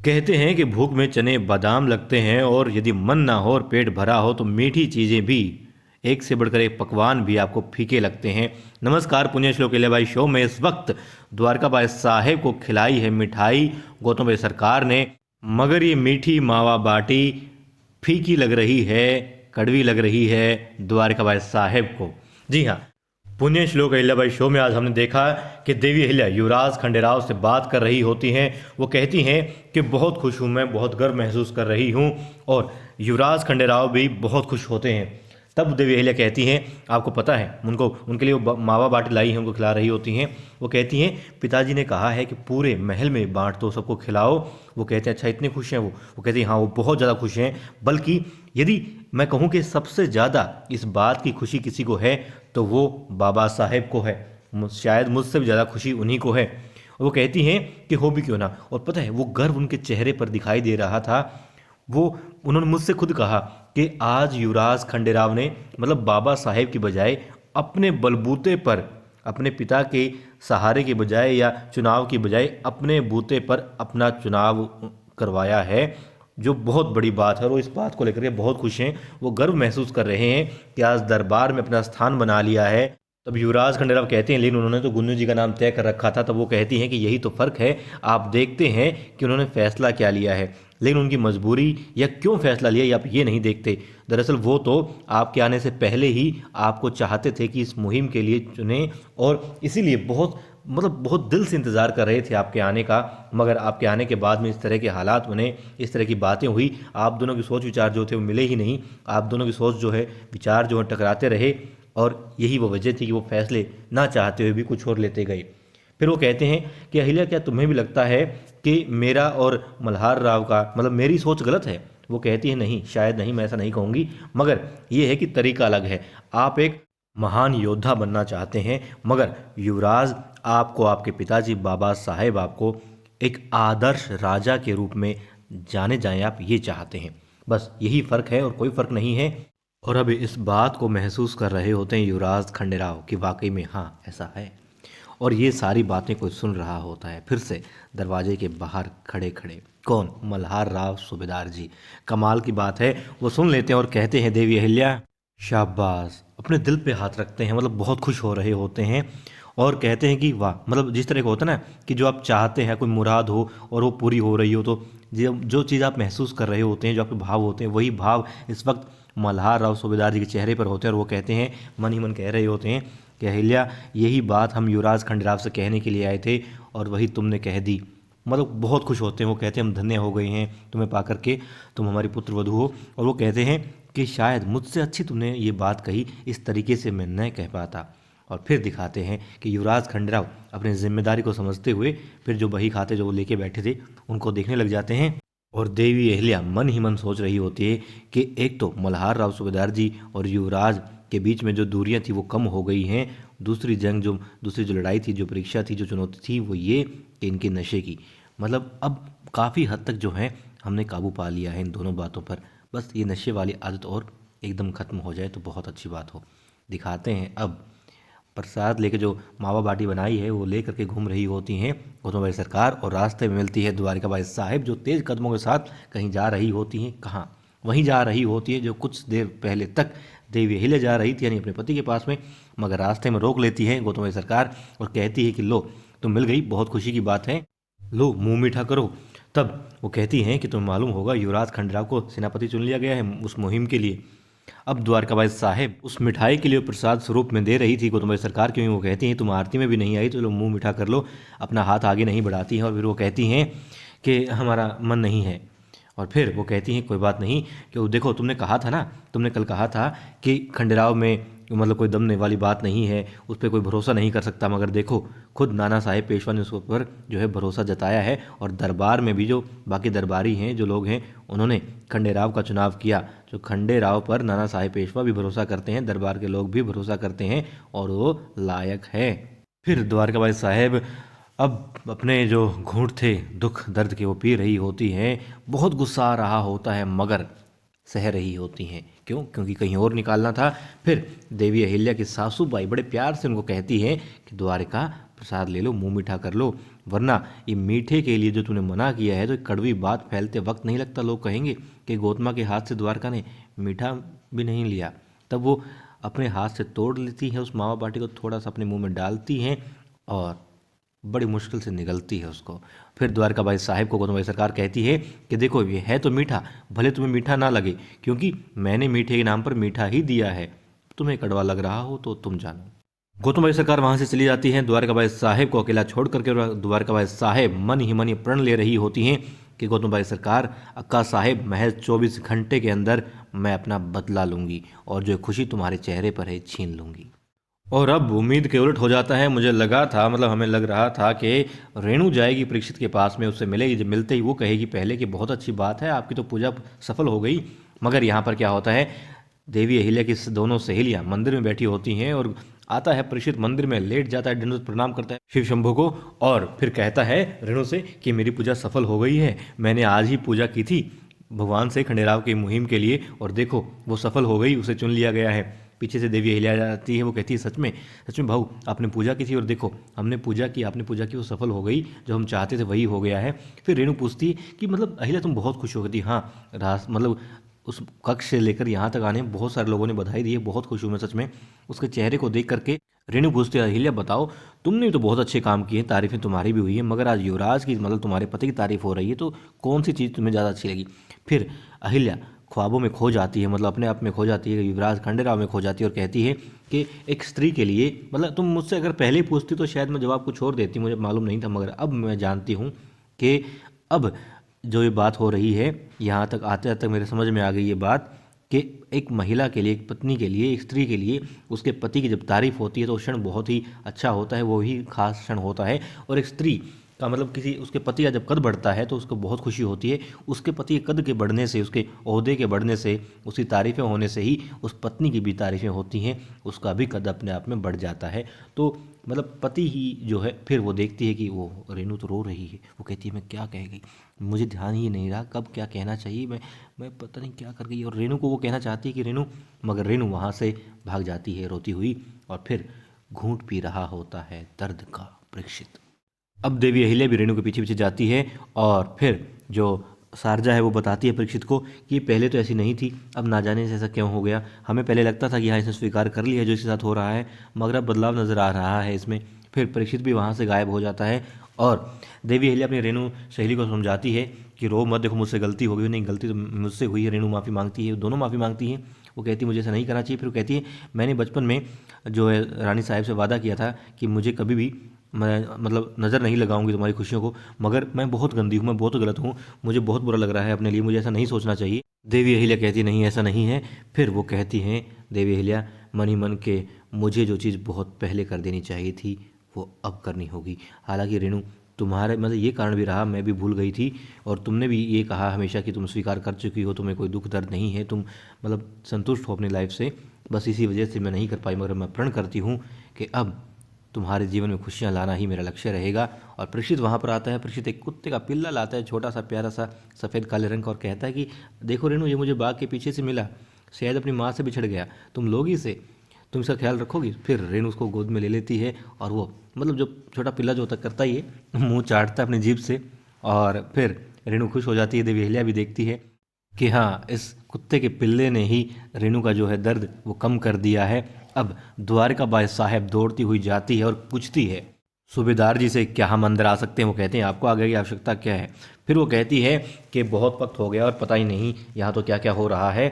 कहते हैं कि भूख में चने बादाम लगते हैं और यदि मन ना हो और पेट भरा हो तो मीठी चीज़ें भी एक से बढ़कर एक पकवान भी आपको फीके लगते हैं। नमस्कार, पुण्य श्लोक अहिल्या बाई शो में इस वक्त द्वारका बाई साहेब को खिलाई है मिठाई गौतम भाई सरकार ने, मगर ये मीठी मावा बाटी फीकी लग रही है, कड़वी लग रही है द्वारका बाई साहेब को। जी हाँ, पुण्य श्लोक अहिल्याबाई शो में आज हमने देखा कि देवी अहिल्या युवराज खंडेराव से बात कर रही होती हैं। वो कहती हैं कि बहुत खुश हूँ, मैं बहुत गर्व महसूस कर रही हूँ, और युवराज खंडेराव भी बहुत खुश होते हैं। तब देवी अहिल्या कहती हैं, आपको पता है उनको, उनके लिए वो मावा बाटी लाई हैं, उनको खिला रही होती हैं। वो कहती हैं पिताजी ने कहा है कि पूरे महल में बांट दो, सबको खिलाओ। वो कहते हैं अच्छा इतने खुश हैं वो कहती हैं हाँ वो बहुत ज़्यादा खुश हैं, बल्कि यदि मैं कहूँ कि सबसे ज़्यादा इस बात की खुशी किसी को है तो वो बाबा साहेब को है, शायद मुझसे भी ज़्यादा खुशी उन्हीं को है। और वो कहती हैं कि हो भी क्यों ना, और पता है वो गर्व उनके चेहरे पर दिखाई दे रहा था। वो उन्होंने मुझसे खुद कहा कि आज युवराज खंडेराव ने, मतलब बाबा साहेब की बजाय अपने बलबूते पर, अपने पिता के सहारे के बजाय या चुनाव की बजाय अपने बूते पर अपना चुनाव करवाया है, जो बहुत बड़ी बात है। और वो इस बात को लेकर के बहुत खुश हैं, वो गर्व महसूस कर रहे हैं कि आज दरबार में अपना स्थान बना लिया है। तब युवराज खंडेराव कहते हैं लेकिन उन्होंने तो गुन्नू जी का नाम तय कर रखा था। तब वो कहती हैं कि यही तो फ़र्क है, आप देखते हैं कि उन्होंने फैसला क्या लिया है, लेकिन उनकी मजबूरी या क्यों फैसला लिया ये आप ये नहीं देखते। दरअसल वो तो आपके आने से पहले ही आपको चाहते थे कि इस मुहिम के लिए चुने, और इसीलिए बहुत, मतलब बहुत दिल से इंतज़ार कर रहे थे आपके आने का। मगर आपके आने के बाद में इस तरह के हालात बने, इस तरह की बातें हुई, आप दोनों की सोच विचार जो थे वो मिले ही नहीं, आप दोनों की सोच जो है, विचार जो है टकराते रहे, और यही वो वजह थी कि वो फैसले ना चाहते हुए भी कुछ और लेते गए। फिर वो कहते हैं कि अहिल्या क्या तुम्हें भी लगता है कि मेरा और मल्हार राव का, मतलब मेरी सोच गलत है? वो कहती है नहीं, शायद नहीं, मैं ऐसा नहीं कहूँगी, मगर ये है कि तरीका अलग है। आप एक महान योद्धा बनना चाहते हैं, मगर युवराज आपको, आपके पिताजी बाबा साहेब आपको एक आदर्श राजा के रूप में जाने जाएं, आप ये चाहते हैं। बस यही फ़र्क है और कोई फ़र्क नहीं है। और अब इस बात को महसूस कर रहे होते हैं युवराज खंडेराव कि वाकई में हाँ ऐसा है, और ये सारी बातें कोई सुन रहा होता है। फिर से दरवाजे के बाहर खड़े खड़े कौन? मल्हार राव सूबेदार जी। कमाल की बात है, वो सुन लेते हैं और कहते हैं देवी अहिल्या शाबाश, अपने दिल पे हाथ रखते हैं, मतलब बहुत खुश हो रहे होते हैं, और कहते हैं कि वाह, मतलब जिस तरह का होता है ना कि जो आप चाहते हैं, कोई मुराद हो और वो पूरी हो रही हो, तो जो चीज़ आप महसूस कर रहे होते हैं, जो आपके भाव होते हैं, वही भाव इस वक्त मल्हार राव सूबेदार जी के चेहरे पर होते हैं। और वो कहते हैं, मन ही मन कह रहे होते हैं कि अहिल्या यही बात हम युवराज खंडेराव से कहने के लिए आए थे और वही तुमने कह दी। मतलब बहुत खुश होते हैं, वो कहते हैं हम धन्य हो गए हैं तुम्हें पा करके, तुम हमारी पुत्र वधू हो। और वो कहते हैं कि शायद मुझसे अच्छी तुमने ये बात कही, इस तरीके से मैं न कह पाता। और फिर दिखाते हैं कि युवराज खंडेराव अपनी जिम्मेदारी को समझते हुए फिर जो बही खाते जो वो लेके बैठे थे उनको देखने लग जाते हैं। और देवी अहिल्या मन ही मन सोच रही होती है कि एक तो मल्हार राव सूबेदार जी और युवराज के बीच में जो दूरियां थी वो कम हो गई हैं, दूसरी जो लड़ाई थी, जो परीक्षा थी, जो चुनौती थी, वो ये कि इनके नशे की, मतलब अब काफ़ी हद तक जो है हमने काबू पा लिया है इन दोनों बातों पर। बस ये नशे वाली आदत और एकदम ख़त्म हो जाए तो बहुत अच्छी बात हो। दिखाते हैं अब प्रसाद लेके, जो मावा बाटी बनाई है वो ले करके घूम रही होती हैं गौतम बाई सरकार, और रास्ते में मिलती है द्वारिका बाई साहिब जो तेज़ कदमों के साथ कहीं जा रही होती हैं। कहाँ? वहीं जा रही होती है जो कुछ देर पहले तक देवी अहिल्या जा रही थी, यानी अपने पति के पास में। मगर रास्ते में रोक लेती है गौतम बाई सरकार और कहती है कि लो तुम मिल गई, बहुत खुशी की बात है, लो मुंह मीठा करो। तब वो कहती हैं कि तुम्हें मालूम होगा युवराज खंडेराव को सेनापति चुन लिया गया है उस मुहिम के लिए। अब द्वारकाबाई साहेब उस मिठाई के लिए प्रसाद स्वरूप में दे रही थी गौतम बाई सरकार, क्योंकि वो कहती हैं तुम आरती में भी नहीं आई तो लो मुंह मीठा कर लो, अपना हाथ आगे नहीं बढ़ाती हैं। और फिर वो कहती हैं कि हमारा मन नहीं है। और फिर वो कहती हैं कोई बात नहीं, कि वो देखो तुमने कहा था ना, तुमने कल कहा था कि खंडेराव में मतलब कोई दमने वाली बात नहीं है, उस पर कोई भरोसा नहीं कर सकता, मगर देखो खुद नाना साहेब पेशवा ने उस पर जो है भरोसा जताया है, और दरबार में भी जो बाकी दरबारी हैं, जो लोग हैं, उन्होंने खंडेराव का चुनाव किया। जो खंडेराव पर नाना साहेब पेशवा भी भरोसा करते हैं, दरबार के लोग भी भरोसा करते हैं, और वो लायक है। फिर द्वारकाबाई साहेब अब अपने जो घूंट थे दुख दर्द के वो पी रही होती हैं। बहुत गुस्सा आ रहा होता है मगर सह रही होती हैं। क्यों? क्योंकि कहीं और निकालना था। फिर देवी अहिल्या की सासू बाई बड़े प्यार से उनको कहती हैं कि द्वारिका प्रसाद ले लो, मुंह मीठा कर लो। वरना ये मीठे के लिए जो तूने मना किया है तो कड़वी बात फैलते वक्त नहीं लगता लोग कहेंगे कि गौतमा के हाथ से द्वारका ने मीठा भी नहीं लिया। तब वो अपने हाथ से तोड़ लेती है उस मावा बाटी को, थोड़ा सा अपने मुंह में डालती हैं और बड़ी मुश्किल से निगलती है उसको। फिर द्वारकाबाई साहिब को गौतमबाई सरकार कहती है कि देखो ये है तो मीठा, भले तुम्हें मीठा ना लगे, क्योंकि मैंने मीठे के नाम पर मीठा ही दिया है, तुम्हें कड़वा लग रहा हो तो तुम जानो। गौतमबाई सरकार वहां से चली जाती हैं द्वारकाबाई साहिब को अकेला छोड़ करके। और द्वारकाबाई साहिब मन ही मन ये प्रण ले रही होती हैं कि गौतमबाई सरकार, अक्का साहिब, महज 24 घंटे के अंदर मैं अपना बदला लूंगी और जो खुशी तुम्हारे चेहरे पर है छीन लूंगी। और अब उम्मीद के उलट हो जाता है। मुझे लगा था, मतलब हमें लग रहा था कि रेणु जाएगी परीक्षित के पास में, उससे मिलेगी, जब मिलते ही वो कहेगी पहले कि बहुत अच्छी बात है, आपकी तो पूजा सफल हो गई। मगर यहाँ पर क्या होता है, देवी अहिल्या की दोनों सहेलियां मंदिर में बैठी होती हैं और आता है परीक्षित मंदिर में, लेट जाता है, दंडवत प्रणाम करता है शिव शंभू को और फिर कहता है रेणु से कि मेरी पूजा सफल हो गई है, मैंने आज ही पूजा की थी भगवान से खंडेराव की मुहिम के लिए और देखो वो सफल हो गई, उसे चुन लिया गया है। पीछे से देवी अहिल्या जाती है, वो कहती है सच में भाऊ आपने पूजा की थी और देखो हमने पूजा की, आपने पूजा की, वो सफल हो गई, जो हम चाहते थे वही हो गया है। फिर रेणु पूछती है कि मतलब अहिल्या तुम बहुत खुश हो गई थी। हाँ रास मतलब उस कक्ष से लेकर यहाँ तक आने में बहुत सारे लोगों ने बधाई दी है, बहुत खुश हूँ मैं सच में। उसके चेहरे को देख करके रेणु पूछती है अहिल्या बताओ तुमने भी तो बहुत अच्छे काम किए, तारीफें तुम्हारी भी हुई है, मगर आज युवराज की मतलब तुम्हारे पति की तारीफ हो रही है, तो कौन सी चीज़ तुम्हें ज़्यादा अच्छी लगी। फिर अहिल्या ख्वाबों में खो जाती है, मतलब अपने आप में खो जाती है, युवराज खंडेराव में खो जाती है और कहती है कि एक स्त्री के लिए, मतलब तुम मुझसे अगर पहले ही पूछती तो शायद मैं जवाब कुछ और देती, मुझे मालूम नहीं था, मगर अब मैं जानती हूँ कि अब जो ये बात हो रही है, यहाँ तक आते तक मेरे समझ में आ गई ये बात कि एक महिला के लिए, एक पत्नी के लिए, एक स्त्री के लिए उसके पति की जब तारीफ होती है तो क्षण बहुत ही अच्छा होता है, वो ही खास क्षण होता है। और एक स्त्री का मतलब किसी उसके पति का जब कद बढ़ता है तो उसको बहुत खुशी होती है। उसके पति के कद के बढ़ने से, उसके ओहदे के बढ़ने से, उसकी तारीफ़ें होने से ही उस पत्नी की भी तारीफ़ें होती हैं, उसका भी कद अपने आप में बढ़ जाता है। तो मतलब पति ही जो है, फिर वो देखती है कि वो रेणु तो रो रही है, वो कहती है मैं क्या कह गई, मुझे ध्यान ही नहीं रहा कब क्या कहना चाहिए, मैं पता नहीं क्या कर गई। और रेणु को वो कहना चाहती है कि रेणु, मगर रेणु वहाँ से भाग जाती है रोती हुई और फिर घूंट पी रहा होता है दर्द का परीक्षित। अब देवी अहिल्या भी रेणु के पीछे पीछे जाती है और फिर जो शारजा है वो बताती है परीक्षित को कि पहले तो ऐसी नहीं थी, अब ना जाने से ऐसा क्यों हो गया, हमें पहले लगता था कि हाँ इसने स्वीकार कर लिया जो इसके साथ हो रहा है, मगर अब बदलाव नज़र आ रहा है इसमें। फिर परीक्षित भी वहाँ से गायब हो जाता है और देवी अहिल्या अपनी रेणु सहेली को समझाती है कि रो मत, देखो मुझसे गलती हो गई, नहीं गलती तो मुझसे हुई है। रेणु माफ़ी मांगती है, दोनों माफ़ी मांगती हैं। वो कहती है मुझे ऐसा नहीं करना चाहिए। फिर वो कहती है मैंने बचपन में जो है रानी साहब से वादा किया था कि मुझे कभी भी मैं मतलब नज़र नहीं लगाऊंगी तुम्हारी खुशियों को, मगर मैं बहुत गंदी हूँ, मैं बहुत गलत हूँ, मुझे बहुत बुरा लग रहा है अपने लिए, मुझे ऐसा नहीं सोचना चाहिए। देवी अहिल्या कहती नहीं ऐसा नहीं है। फिर वो कहती हैं देवी अहिल्या मन ही मन के, मुझे जो चीज़ बहुत पहले कर देनी चाहिए थी वो अब करनी होगी। हालांकि रेणु तुम्हारे मतलब ये कारण भी रहा, मैं भी भूल गई थी और तुमने भी ये कहा हमेशा कि तुम स्वीकार कर चुकी हो, तुम्हें कोई दुख दर्द नहीं है, तुम मतलब संतुष्ट हो अपनी लाइफ से, बस इसी वजह से मैं नहीं कर पाई, मगर मैं प्रण करती हूँ कि अब तुम्हारे जीवन में खुशियाँ लाना ही मेरा लक्ष्य रहेगा। और परीक्षित वहाँ पर आता है, परीक्षित एक कुत्ते का पिल्ला लाता है, छोटा सा प्यारा सा सफ़ेद काले रंग का, और कहता है कि देखो रेणु ये मुझे बाग के पीछे से मिला, शायद अपनी माँ से बिछड़ गया, तुम लोगी इसे, तुम इसका ख्याल रखोगी। फिर रेणु उसको गोद में ले लेती है और वो मतलब जो छोटा पिल्ला जो होता करता ही है, मुँह चाटता है अपनी जीभ से और फिर रेणु खुश हो जाती है। देवी अहिल्या भी देखती है कि हाँ इस कुत्ते के पिल्ले ने ही रेणु का जो है दर्द वो कम कर दिया है। अब द्वारकाबाई साहब दौड़ती हुई जाती है और पूछती है सूबेदार जी से क्या हम अंदर आ सकते हैं। वो कहते हैं आपको आगे की आवश्यकता क्या है। फिर वो कहती है कि बहुत वक्त हो गया और पता ही नहीं यहाँ तो क्या क्या हो रहा है,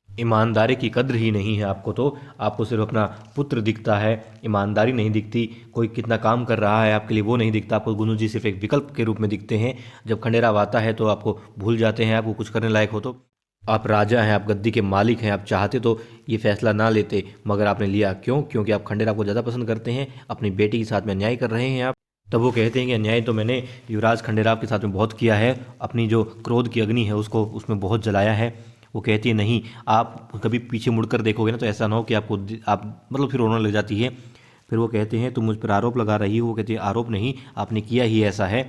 ईमानदारी की कद्र ही नहीं है आपको, तो आपको सिर्फ अपना पुत्र दिखता है, ईमानदारी नहीं दिखती, कोई कितना काम कर रहा है आपके लिए वो नहीं दिखता, आपको गुरु जी सिर्फ एक विकल्प के रूप में दिखते हैं। जब खंडेराव आता है तो आपको भूल जाते हैं, आपको कुछ करने लायक हो तो आप राजा हैं, आप गद्दी के मालिक हैं, आप चाहते तो ये फैसला ना लेते, मगर आपने लिया क्यों? क्योंकि आप खंडेराव को ज़्यादा पसंद करते हैं, अपनी बेटी के साथ में अन्याय कर रहे हैं आप। तब वो कहते हैं कि अन्याय तो मैंने युवराज खंडेराव के साथ में बहुत किया है, अपनी जो क्रोध की अग्नि है उसको उसमें बहुत जलाया है। वो कहती है नहीं, आप कभी पीछे मुड़कर देखोगे ना तो ऐसा ना हो कि आपको आप मतलब फिर रोने लग जाती है। फिर वो कहते हैं तुम मुझ पर आरोप लगा रही हो। वो कहती है आरोप नहीं, आपने किया ही ऐसा है।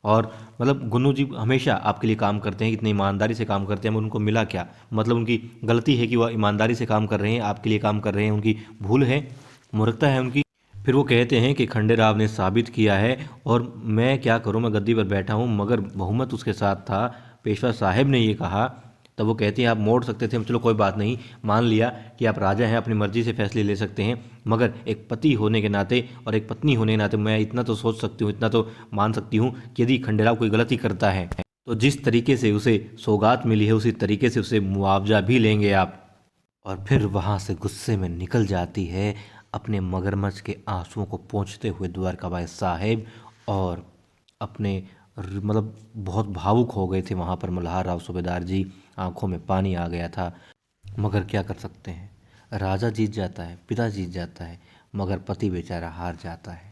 और मतलब गुन्नू जी हमेशा आपके लिए काम करते हैं, इतनी ईमानदारी से काम करते हैं, मगर उनको मिला क्या? मतलब उनकी गलती है कि वह ईमानदारी से काम कर रहे हैं, आपके लिए काम कर रहे हैं, उनकी भूल है, मूर्खता है उनकी। फिर वो कहते हैं कि खंडेराव ने साबित किया है और मैं क्या करूं, मैं गद्दी पर बैठा हूं, मगर बहुमत उसके साथ था। पेशवा साहब ने ये कहा। तब वो कहती हैं आप मोड़ सकते थे, चलो कोई बात नहीं, मान लिया कि आप राजा हैं, अपनी मर्जी से फैसले ले सकते हैं, मगर एक पति होने के नाते और एक पत्नी होने के नाते मैं इतना तो सोच सकती हूँ, इतना तो मान सकती हूँ कि यदि खंडेराव कोई गलती करता है तो जिस तरीके से उसे सौगात मिली है उसी तरीके से उसे मुआवजा भी लेंगे आप। और फिर वहाँ से गुस्से में निकल जाती है, अपने मगरमच्छ के आंसुओं को पोंछते हुए द्वारकाबाई साहेब। और अपने मतलब बहुत भावुक हो गए थे वहाँ पर मल्हार राव सूबेदार जी, आंखों में पानी आ गया था। मगर क्या कर सकते हैं, राजा जीत जाता है, पिता जीत जाता है, मगर पति बेचारा हार जाता है।